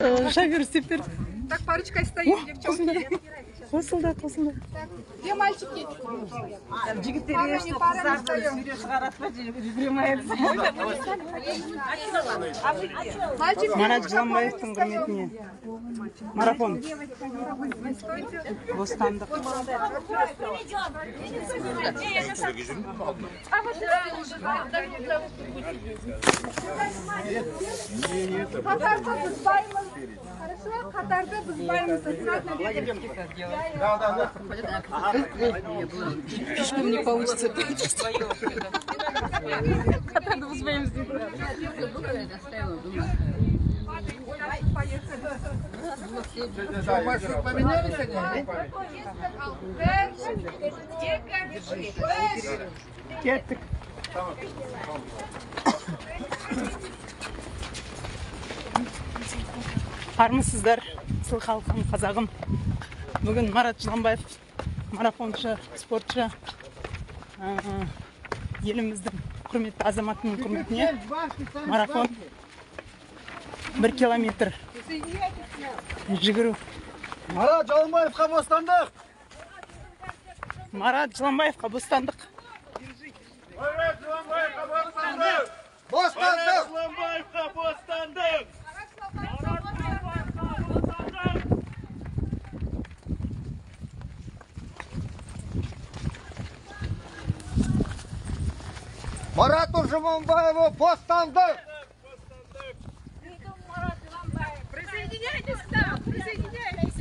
Шофер супер. Так, парочкой стоим, девчонки. Қосылды. Где мальчики? Парами стоим. Мальчик, Марат Жыланбаевтың құрметіне. Марафон. Бостандық. Катарда біз баймыз. Хорошо, Катарда біз баймыз. Да. Пешком не получится. Катарда біз баймыз. Маршрут поменяли сегодня? Кеттік. Армысыздар, сыл халқым, қазағым. Бүгін Марат Жыланбаев, марафоншы, спортшы, еліміздің құрметті азаматының құрметіне марафон 1 километр жүгіру. Марат Жыланбаевқа бостандық! Марат Жыланбаевқа бостандық. Марат Жыланбаевқа бостандық! Бостандық! Жыланбаевқа бостандық! Марату Жыланбаеву бостандық! Присоединяйтесь к нам, присоединяйтесь.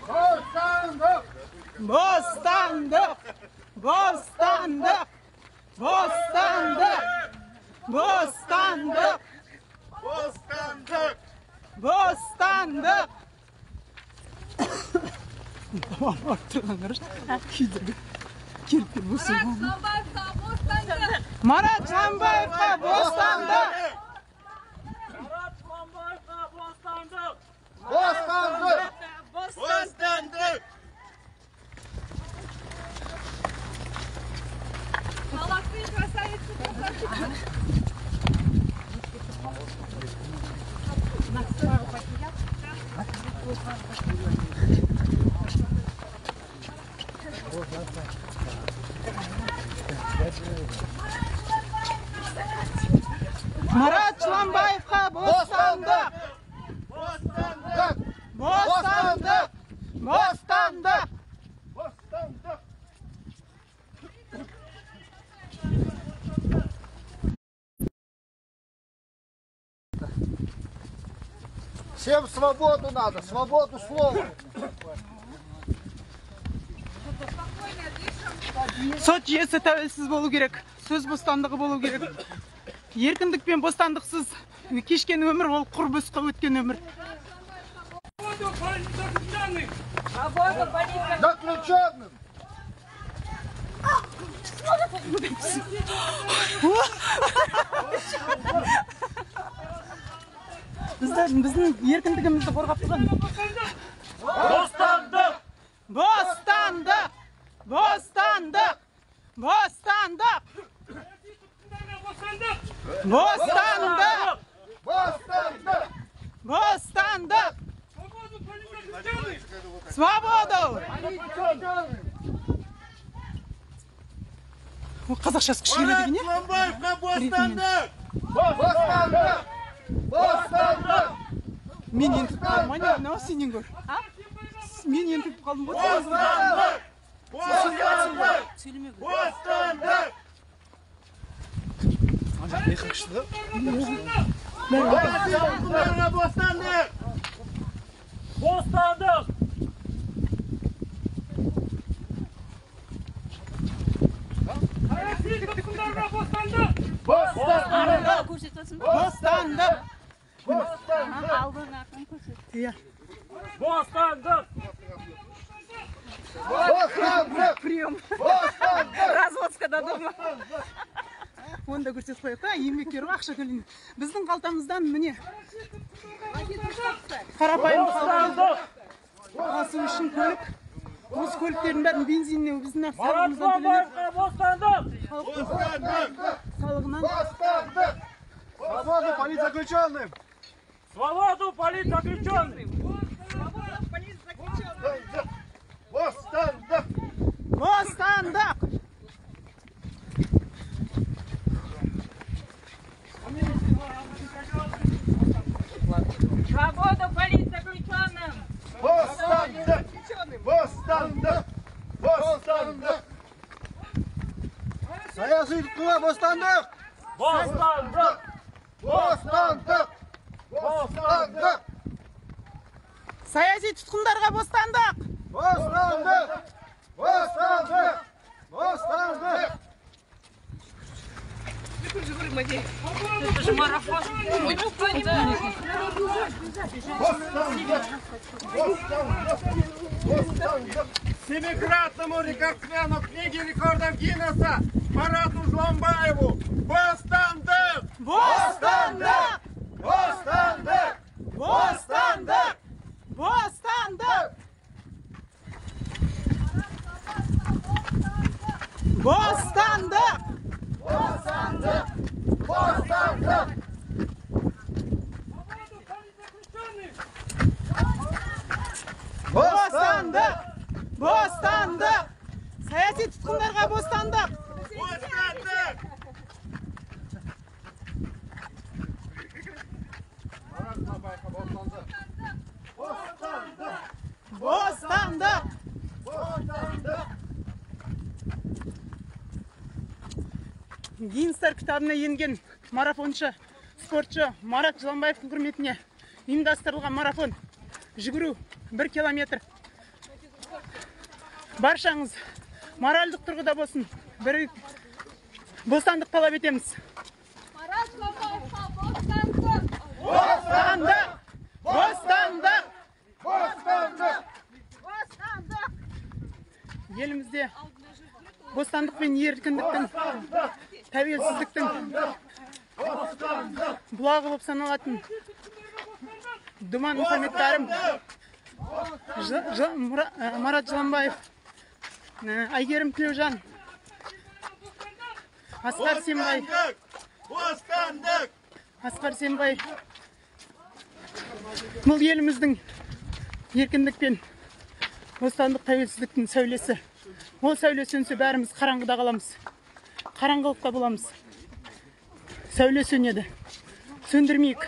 Бостандық! Бостандық! Бостандық! Бостандық! Бостандық! Бостандық! Бостандық! Tamam, тұрғандар кейдегі келіппен бұсы. Марат Жыланбаевқа бостандық! Бостандық! Бостандық! Молодцы, красавицы, красавчики. Марат Жыланбаевқа бостандық! Бостандық! Бостандық! Бостандық! Бостандық! Всем свободу надо, свободу слова. Сот жүйесі тәуелсіз болу керек, сөз бостандығы болу керек. Еркіндік пен бостандықсыз кешкен өмір ол құр босқа өткен өмір. Заключенным! Біздің еркіндігімізді қорғап тұрған. Бостандық! Бостандық! Бостандық! Бостандық! Бостандық! Бостандық! Бостандық! Свободу! Қазақшасы күші келеді не? Жыланбаевқа бостандық! Бостандық! Бостандық! Мен ентіп қалдым, не сенен көр? Мен ентіп қалдым, Бостандық! Бостандық! Бостандық! Бостандық! Бостандық! Бостандық! Бостандық! Бостандық! Прием. Бостандық! Разводскада дома. Онда көрсетіп қояйық та, еңбеккер ақша төлейді. Біздің қалтамыздан міне. Қарапайым халықтың асу үшін көлік. Осы көліктердің бәрін бензиніне біздің салығымыздан төленеді. Бостандық! Халықтың салығынан. Бостандық! Свободу политзаключенным! Свободу политзаключенным! Бостандық! Бостандық! Свободу политзаключенным! Бостандық! Бостандық! Бостандық! Саяси тұтқынға бостандық! Бостандық! Бостандық! Бостандық! Саяси тұтқындарға бостандық! Бостандық! Бостандық! Бостандық! Семикратному рекордсмену книги рекордов Гиннесса Марату Жламбаеву! Бостандық! Бостандық! Бостандық! Бостандық! Бостандық! Бостандық! Бостандық! Бостандық! Бостандық! Бостандық! Саяси тұтқындарға бостандық! Бостандық! Бостандық! Гиннестер кітабына енген марафоншы, спортшы Марат Жыланбаевтың құрметіне ұйымдастырылған марафон жүгіру 1 километр. Баршаңыз моральдық тұрғыда болсын, бір бостандық талап етеміз. Марат Жыланбаевқа бостандық! Бостандық! Бостандық! Бостандық! Бостандық! Елімізде бостандық пен еркіндіктің, тәуелсіздіктің бұлағы болып саналатын Думан Мұхаммедкәрім, Марат Жыланбаев, Айгерім Тілеужан, Асқар Сембай, Бостандық! Асқар Сембай. Бұл еліміздің еркіндік пен бостандық, тәуелсіздіктің сәулесі. Ол сәуле сөнсе бәріміз қараңғыда қаламыз. Қараңғылықта боламыз. Сәуле сөнеді. Сөндірмейік.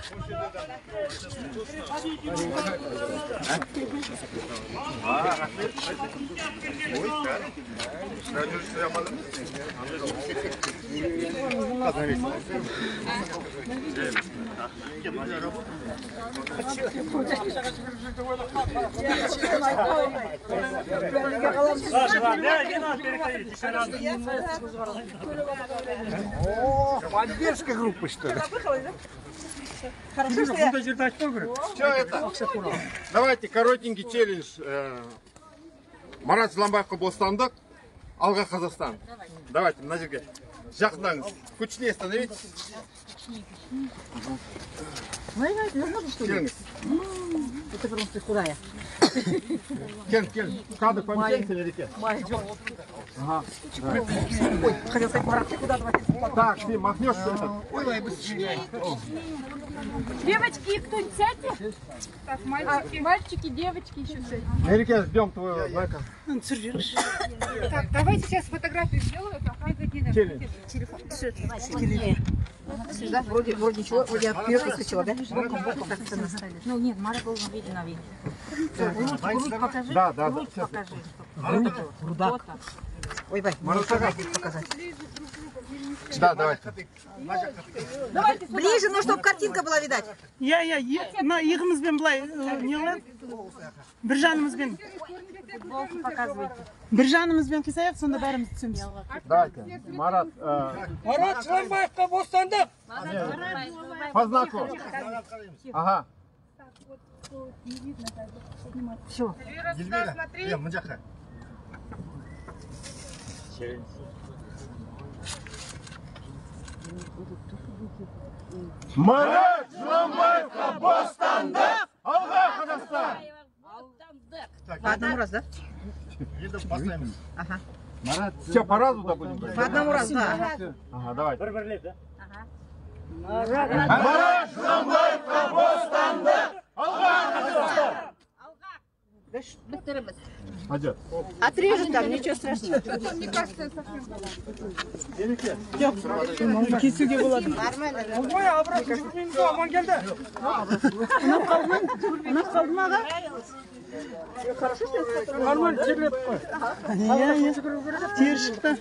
Поддержка группы, что ли? Все это. Давайте коротенький челлендж. Марат Жыланбаевқа бостандық, алға Қазақстан. Давайте, мына жерге. Жақындаңыз. Күчіне становитесь. Келіңіз. Это потому что ты худая. Келің. Кадр помещаемся нереке. Ага. Ой, хотел сказать, Марат, ты куда давай? Так, ты махнешь этот. Девочки, кто-нибудь сядьте? Так, мальчики, девочки еще сядьте. Нереке ждем твоего знака. Так, давайте сейчас фотографию сделаю, пока закинем. Челлендж. Да, вроде ничего, вроде я вперед выскочила, да? Ну нет, Марат должен видеть на видео. Грудь покажи. Да. Грудь покажи. Рудак. Ой, бай, можно показать. Да, давайте. Ближе, ну, чтобы картинка была видать. Мына иығымызбен былай не қылайық? Бір жанымызбен. Футболку показывайте. Бір жанымызбен қисайық, сонда бәріміз түсеміз. Давайте. Марат. Марат Жыланбаевқа бостандық! По знаку. Ага. Все. Елмира, мына жаққа. Марат Жыланбаевқа бостандық! Алға Қазақстан! По одному разу, да? Ага. Марат, все, по разу да будем? По одному разу, да. Ага, давай. Марат Жыланбаевқа бостандық! Оттырымыз. Hadi. Отрежут там, ничего страшного. Мне кажется, совсем. Жоқ, кесуге болады. Ой, обратно жүрмейміз ғой, аман келді. Ұнап қалды ма аға? Нормально жерлеп қой. Тер шықты.